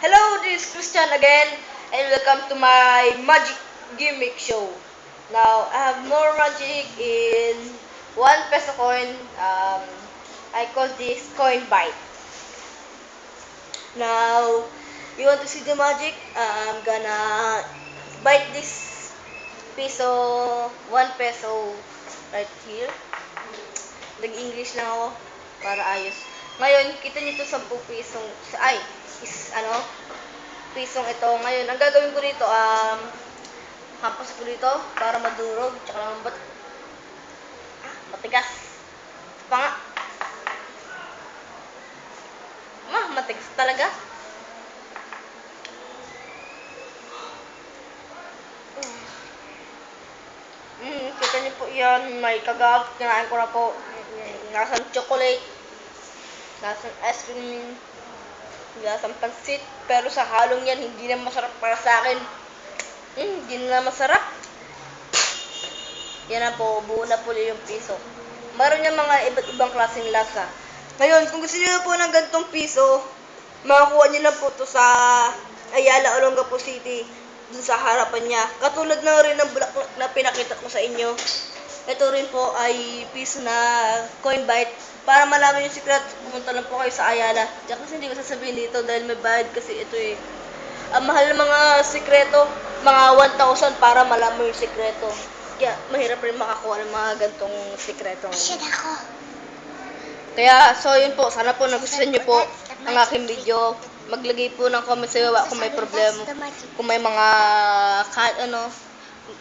Hello, this is Christian again, and welcome to my magic gimmick show. Now, I have more magic in 1 peso coin. I call this coin bite. Now, you want to see the magic? I'm gonna bite this peso, 1 peso right here. Nag-English lang ako para ayos. Ngayon, kita nyo ito 10 pisong, pisong ito. Ngayon, ang gagawin ko dito, hampas ko dito para madurog, tsaka lambat. Matigas. Pa nga. Matigas talaga. Kita niyo po yan, may kagat, kinain ko na po. Lasang chocolate, lasang ice cream, lasang pansit, pero sa halong yan, hindi na masarap para sa akin. Hindi na masarap. Yan na po, buo na po yung piso. Meron yung mga iba't ibang klaseng lasa. Ngayon, kung gusto niyo po ng gantong piso, makakuha niyo na po to sa Ayala, Olongapo City, dun sa harapan niya. Katulad na rin ng bulaklak na pinakita ko sa inyo. Ito rin po ay piso na coin bite. Para malaman yung secret, pumunta lang po kayo sa Ayala. Diyan kasi hindi ko sasabihin dito dahil may bayad kasi ito eh. Ang mahal ng mga sikreto, mga 1,000 para malaman yung sikreto. Kaya mahirap rin makakuha ng mga gantong sikreto. Should ako. Kaya, so yun po, sana po nagustuhan nyo po ang aking video. Maglagay po ng comment sa baba kung may problema, kung may mga,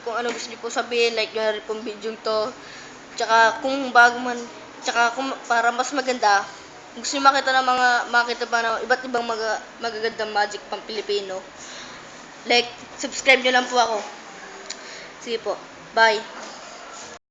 kung ano gusto nyo po sabihin, like nyo na rin pong video to. Tsaka kung bago man, tsaka kung, para mas maganda, kung gusto nyo makita pa ng iba't ibang magagandang magic pang Pilipino, like, subscribe nyo lang po ako. Sige po, bye.